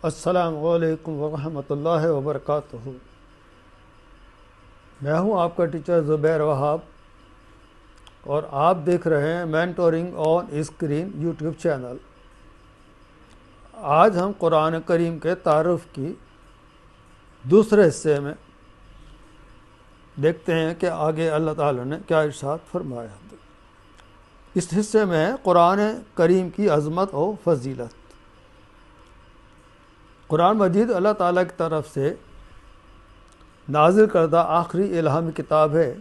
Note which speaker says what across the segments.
Speaker 1: السلام علیکم ورحمۃ اللہ وبرکاتہ۔ میں ہوں آپ کا ٹیچر زبیر وہاب اور آپ دیکھ رہے ہیں mentoring on screen YouTube channel. آج ہم قرآن کریم کے تعارف کی دوسرے حصے میں دیکھتے ہیں کہ آگے اللہ تعالیٰ نے کیا ارشاد فرمایا۔ اس حصے میں قرآن کریم کی عظمت و فضیلت۔ قرآن مجید اللہ تعالیٰ کی طرف سے نازل کردہ آخری الہامی کتاب ہے۔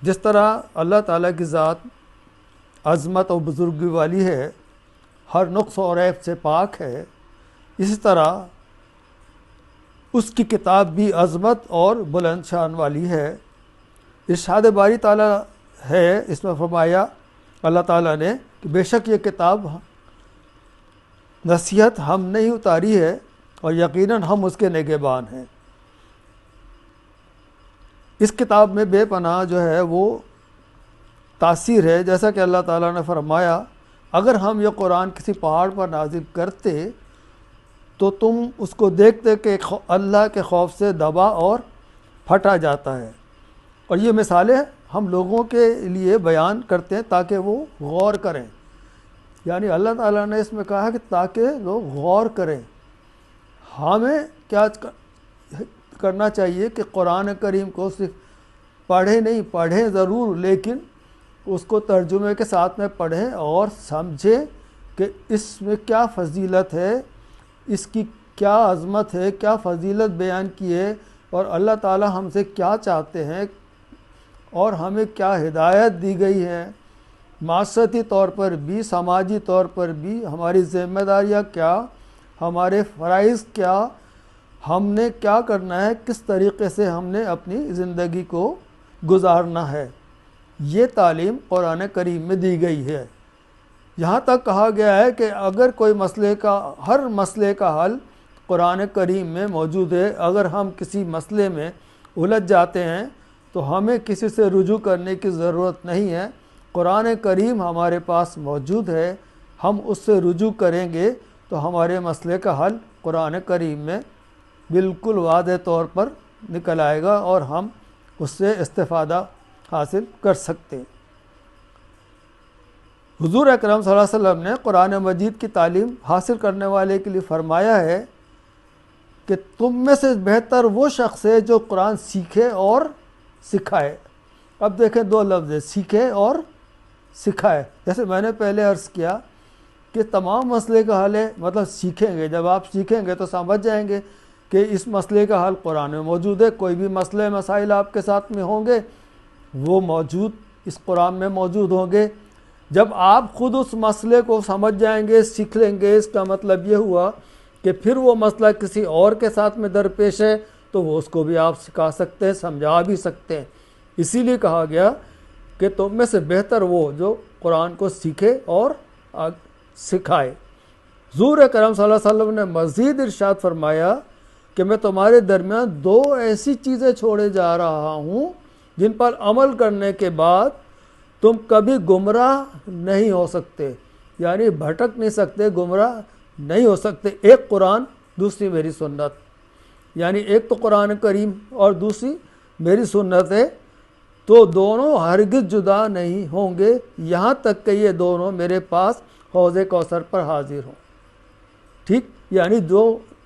Speaker 1: جس طرح اللہ تعالیٰ کی ذات عظمت و بزرگی والی ہے، ہر نقص اور عیب سے پاک ہے، اسی طرح اس کی کتاب بھی عظمت اور بلند شان والی ہے۔ ارشاد باری تعالیٰ ہے، اس میں فرمایا اللہ تعالیٰ نے کہ بے شک یہ کتاب نصیحت ہم نے ہی اتاری ہے اور یقیناً ہم اس کے نگہبان ہیں۔ اس کتاب میں بے پناہ جو ہے وہ تاثیر ہے، جیسا کہ اللہ تعالیٰ نے فرمایا اگر ہم یہ قرآن کسی پہاڑ پر نازل کرتے تو تم اس کو دیکھتے کہ اللہ کے خوف سے دبا اور پھٹا جاتا ہے۔ اور یہ مثالیں ہم لوگوں کے لیے بیان کرتے ہیں تاکہ وہ غور کریں، یعنی اللہ تعالیٰ نے اس میں کہا کہ تاکہ لوگ غور کریں۔ ہمیں کیا کرنا چاہیے کہ قرآن کریم کو صرف پڑھیں ضرور، لیکن اس کو ترجمے کے ساتھ میں پڑھیں اور سمجھیں کہ اس میں کیا فضیلت ہے، اس کی کیا عظمت ہے، کیا فضیلت بیان کی ہے، اور اللہ تعالیٰ ہم سے کیا چاہتے ہیں اور ہمیں کیا ہدایت دی گئی ہے، معاشرتی طور پر بھی، سماجی طور پر بھی ہماری ذمہ داریاں کیا، ہمارے فرائض کیا، ہم نے کیا کرنا ہے، کس طریقے سے ہم نے اپنی زندگی کو گزارنا ہے۔ یہ تعلیم قرآن کریم میں دی گئی ہے۔ یہاں تک کہا گیا ہے کہ اگر کوئی ہر مسئلے کا حل قرآن کریم میں موجود ہے۔ اگر ہم کسی مسئلے میں الجھ جاتے ہیں تو ہمیں کسی سے رجوع کرنے کی ضرورت نہیں ہے، قرآن کریم ہمارے پاس موجود ہے، ہم اس سے رجوع کریں گے تو ہمارے مسئلے کا حل قرآن کریم میں بالکل واضح طور پر نکل آئے گا اور ہم اس سے استفادہ حاصل کر سکتے ہیں۔ حضور اکرم صلی اللہ علیہ وسلم نے قرآن مجید کی تعلیم حاصل کرنے والے کے لیے فرمایا ہے کہ تم میں سے بہتر وہ شخص ہے جو قرآن سیکھے اور سکھائے۔ اب دیکھیں دو لفظ ہے، سیکھے اور سکھائے۔ جیسے میں نے پہلے عرض کیا کہ تمام مسئلے کا حل ہے، مطلب سیکھیں گے، جب آپ سیکھیں گے تو سمجھ جائیں گے کہ اس مسئلے کا حل قرآن میں موجود ہے۔ کوئی بھی مسئلے مسائل آپ کے ساتھ میں ہوں گے وہ موجود اس قرآن میں موجود ہوں گے۔ جب آپ خود اس مسئلے کو سمجھ جائیں گے، سیکھ لیں گے، اس کا مطلب یہ ہوا کہ پھر وہ مسئلہ کسی اور کے ساتھ میں درپیش ہے تو وہ اس کو بھی آپ سکھا سکتے ہیں، سمجھا بھی سکتے ہیں۔ اسی لیے کہا گیا کہ تم میں سے بہتر وہ جو قرآن کو سیکھے اور سکھائے۔ حضور اکرم صلی اللہ علیہ وسلم نے مزید ارشاد فرمایا کہ میں تمہارے درمیان دو ایسی چیزیں چھوڑے جا رہا ہوں جن پر عمل کرنے کے بعد تم کبھی گمراہ نہیں ہو سکتے، یعنی بھٹک نہیں سکتے، گمراہ نہیں ہو سکتے۔ ایک قرآن، دوسری میری سنت، یعنی ایک تو قرآن کریم اور دوسری میری سنت ہے، تو دونوں ہرگز جدا نہیں ہوں گے یہاں تک کہ یہ دونوں میرے پاس حوض کوثر پر حاضر ہوں۔ ٹھیک، یعنی جو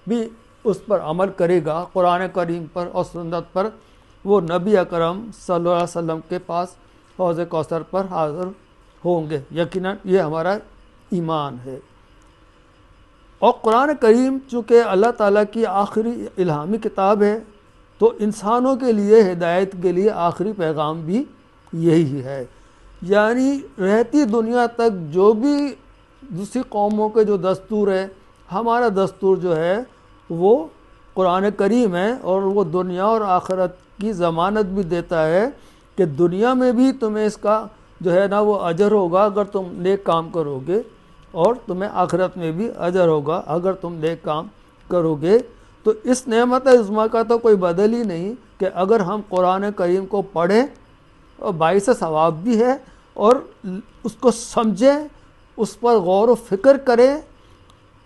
Speaker 1: بھی اس پر عمل کرے گا قرآن کریم پر اور سنت پر، وہ نبی اکرم صلی اللہ علیہ وسلم کے پاس حوض کوثر پر حاضر ہوں گے۔ یقیناً یہ ہمارا ایمان ہے۔ اور قرآن کریم چونکہ اللہ تعالیٰ کی آخری الہامی کتاب ہے تو انسانوں کے لیے ہدایت کے لیے آخری پیغام بھی یہی ہے، یعنی رہتی دنیا تک جو بھی دوسری قوموں کے جو دستور ہے، ہمارا دستور جو ہے وہ قرآن کریم ہے، اور وہ دنیا اور آخرت کی ضمانت بھی دیتا ہے کہ دنیا میں بھی تمہیں اس کا جو ہے نا وہ اجر ہوگا اگر تم نیک کام کرو گے، اور تمہیں آخرت میں بھی اجر ہوگا اگر تم نیک کام کرو گے۔ تو اس نعمت عظمیٰ کا تو کوئی بدل ہی نہیں کہ اگر ہم قرآن کریم کو پڑھیں، اور باعث ثواب بھی ہے، اور اس کو سمجھیں، اس پر غور و فکر کریں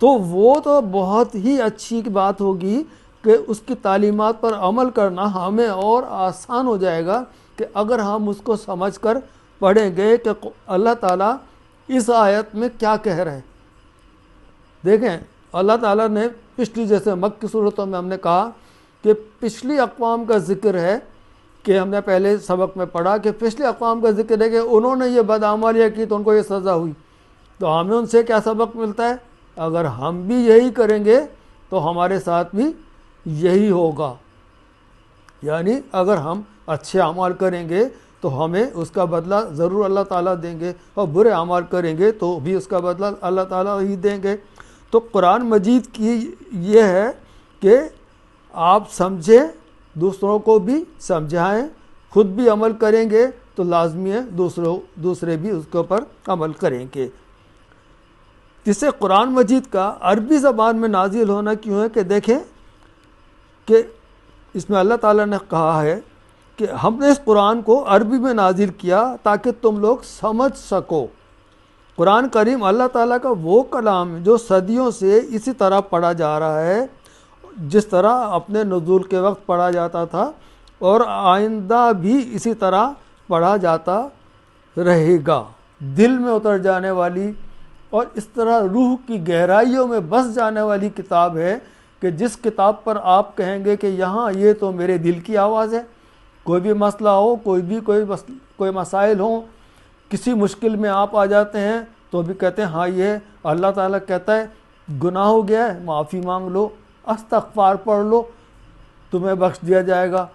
Speaker 1: تو وہ تو بہت ہی اچھی بات ہوگی کہ اس کی تعلیمات پر عمل کرنا ہمیں اور آسان ہو جائے گا کہ اگر ہم اس کو سمجھ کر پڑھیں گے کہ اللہ تعالیٰ اس آیت میں کیا کہہ رہے ہیں۔ دیکھیں اللہ تعالیٰ نے پچھلی جیسے مکی صورتوں میں ہم نے کہا کہ پچھلی اقوام کا ذکر ہے، کہ ہم نے پہلے سبق میں پڑھا کہ پچھلی اقوام کا ذکر ہے کہ انہوں نے یہ بدعمالیاں کی تو ان کو یہ سزا ہوئی۔ تو ہمیں ان سے کیا سبق ملتا ہے؟ اگر ہم بھی یہی کریں گے تو ہمارے ساتھ بھی یہی ہوگا، یعنی اگر ہم اچھے اعمال کریں گے تو ہمیں اس کا بدلہ ضرور اللہ تعالیٰ دیں گے، اور برے اعمال کریں گے تو بھی اس کا بدلہ اللہ تعالیٰ ہی دیں گے۔ تو قرآن مجید کی یہ ہے کہ آپ سمجھیں، دوسروں کو بھی سمجھائیں، خود بھی عمل کریں گے تو لازمی ہے دوسرے بھی اس کے اوپر عمل کریں گے۔ جسے قرآن مجید کا عربی زبان میں نازل ہونا کیوں ہے کہ دیکھیں کہ اس میں اللہ تعالیٰ نے کہا ہے کہ ہم نے اس قرآن کو عربی میں نازل کیا تاکہ تم لوگ سمجھ سکو۔ قرآن کریم اللہ تعالیٰ کا وہ کلام جو صدیوں سے اسی طرح پڑھا جا رہا ہے، جس طرح اپنے نزول کے وقت پڑھا جاتا تھا، اور آئندہ بھی اسی طرح پڑھا جاتا رہے گا۔ دل میں اتر جانے والی اور اس طرح روح کی گہرائیوں میں بس جانے والی کتاب ہے کہ جس کتاب پر آپ کہیں گے کہ یہاں یہ تو میرے دل کی آواز ہے۔ کوئی بھی مسئلہ ہو، کوئی مسائل ہوں، کسی مشکل میں آپ آ جاتے ہیں تو بھی کہتے ہیں ہاں یہ اللہ تعالیٰ کہتا ہے گناہ ہو گیا ہے، معافی مانگ لو، استغفار پڑھ لو، تمہیں بخش دیا جائے گا۔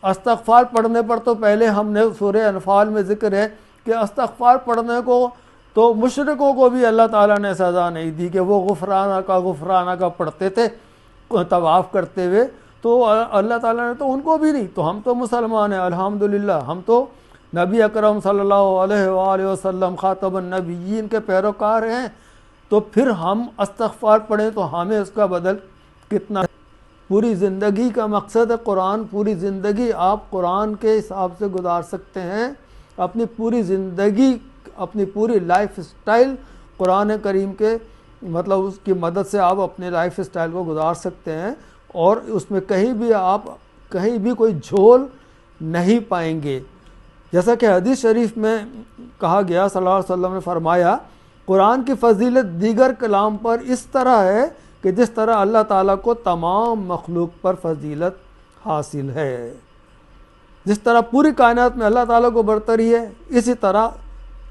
Speaker 1: استغفار پڑھنے پر تو پہلے ہم نے سورہ انفال میں ذکر ہے کہ استغفار پڑھنے کو تو مشرکوں کو بھی اللہ تعالیٰ نے سزا نہیں دی کہ وہ غفرانہ کا پڑھتے تھے طواف کرتے ہوئے، تو اللہ تعالیٰ نے تو ان کو بھی نہیں۔ تو ہم تو مسلمان ہیں الحمدللہ، ہم تو نبی اکرم صلی اللہ علیہ وآلہ وسلم خاتم النبیین کے پیروکار ہیں، تو پھر ہم استغفار پڑھیں تو ہمیں اس کا بدل کتنا ہے۔ پوری زندگی کا مقصد ہے قرآن، پوری زندگی آپ قرآن کے حساب سے گزار سکتے ہیں، اپنی پوری زندگی، اپنی پوری لائف سٹائل قرآن کریم کے مطلب اس کی مدد سے آپ اپنے لائف سٹائل کو گزار سکتے ہیں، اور اس میں کہیں بھی کوئی جھول نہیں پائیں گے۔ جیسا کہ حدیث شریف میں کہا گیا، صلی اللہ علیہ وسلم نے فرمایا قرآن کی فضیلت دیگر کلام پر اس طرح ہے کہ جس طرح اللہ تعالیٰ کو تمام مخلوق پر فضیلت حاصل ہے۔ جس طرح پوری کائنات میں اللہ تعالیٰ کو برتری ہے، اسی طرح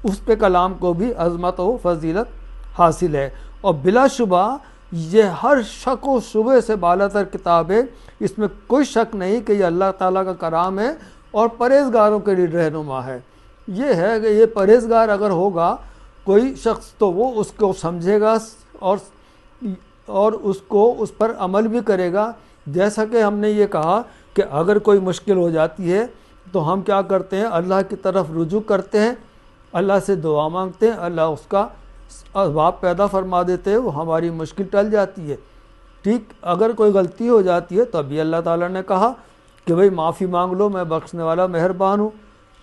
Speaker 1: اس کے کلام کو بھی عظمت و فضیلت حاصل ہے، اور بلا شبہ یہ ہر شک و شبہ سے بالاتر کتاب ہے۔ اس میں کوئی شک نہیں کہ یہ اللہ تعالیٰ کا کلام ہے اور پرہیزگاروں کے لیے رہنما ہے۔ یہ ہے کہ یہ پرہیزگار اگر ہوگا کوئی شخص تو وہ اس کو سمجھے گا اور اس پر عمل بھی کرے گا۔ جیسا کہ ہم نے یہ کہا کہ اگر کوئی مشکل ہو جاتی ہے تو ہم کیا کرتے ہیں؟ اللہ کی طرف رجوع کرتے ہیں، اللہ سے دعا مانگتے ہیں، اللہ اس کا اسباب پیدا فرما دیتے ہیں، وہ ہماری مشکل ٹل جاتی ہے۔ ٹھیک، اگر کوئی غلطی ہو جاتی ہے تو ابھی اللہ تعالیٰ نے کہا کہ بھئی معافی مانگ لو، میں بخشنے والا مہربان ہوں۔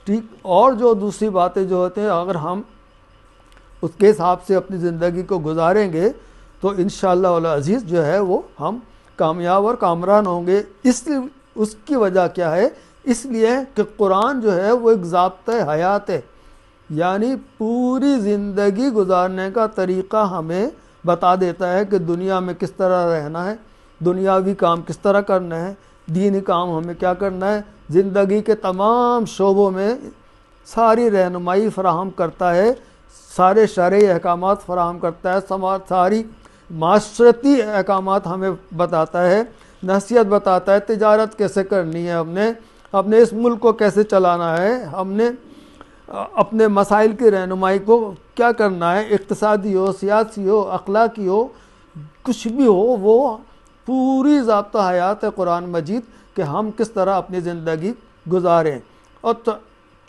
Speaker 1: ٹھیک، اور جو دوسری باتیں جو ہوتے ہیں اگر ہم اس کے حساب سے اپنی زندگی کو گزاریں گے تو انشاءاللہ العزیز جو ہے وہ ہم کامیاب اور کامران ہوں گے۔ اس کی وجہ کیا ہے؟ اس لیے کہ قرآن جو ہے وہ ایک ضابطۂ حیات ہے، یعنی پوری زندگی گزارنے کا طریقہ ہمیں بتا دیتا ہے کہ دنیا میں کس طرح رہنا ہے، دنیاوی کام کس طرح کرنا ہے، دینی کام ہمیں کیا کرنا ہے۔ زندگی کے تمام شعبوں میں ساری رہنمائی فراہم کرتا ہے، سارے شرعی احکامات فراہم کرتا ہے، ساری معاشرتی احکامات ہمیں بتاتا ہے، نصیحت بتاتا ہے، تجارت کیسے کرنی ہے، ہم نے اپنے اس ملک کو کیسے چلانا ہے، ہم نے اپنے مسائل کی رہنمائی کو کیا کرنا ہے، اقتصادی ہو، سیاسی ہو، اخلاقی ہو، کچھ بھی ہو، وہ پوری ضابطہ حیات ہے قرآن مجید کہ ہم کس طرح اپنی زندگی گزاریں۔ اور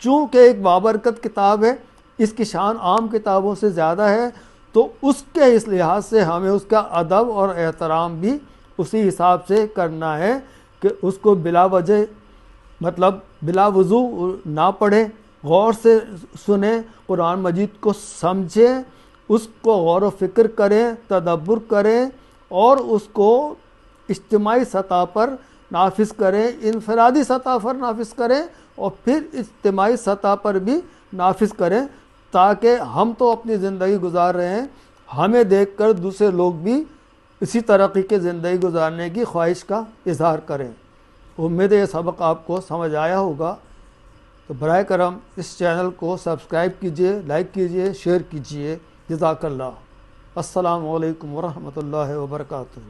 Speaker 1: چونکہ ایک بابرکت کتاب ہے، اس کی شان عام کتابوں سے زیادہ ہے، تو اس کے اس لحاظ سے ہمیں اس کا ادب اور احترام بھی اسی حساب سے کرنا ہے کہ اس کو بلا وجہ مطلب بلا وضو نہ پڑھیں، غور سے سنیں، قرآن مجید کو سمجھیں اس کو غور و فکر کریں، تدبر کریں اور اس کو اجتماعی سطح پر نافذ کریں، انفرادی سطح پر نافذ کریں اور پھر اجتماعی سطح پر بھی نافذ کریں، تاکہ ہم تو اپنی زندگی گزار رہے ہیں، ہمیں دیکھ کر دوسرے لوگ بھی اسی طرح کی زندگی گزارنے کی خواہش کا اظہار کریں۔ امید ہے یہ سبق آپ کو سمجھ آیا ہوگا، تو برائے کرم اس چینل کو سبسکرائب کیجئے، لائک کیجئے، شیئر کیجئے۔ جزاک اللہ۔ السلام علیکم ورحمۃ اللہ وبرکاتہ۔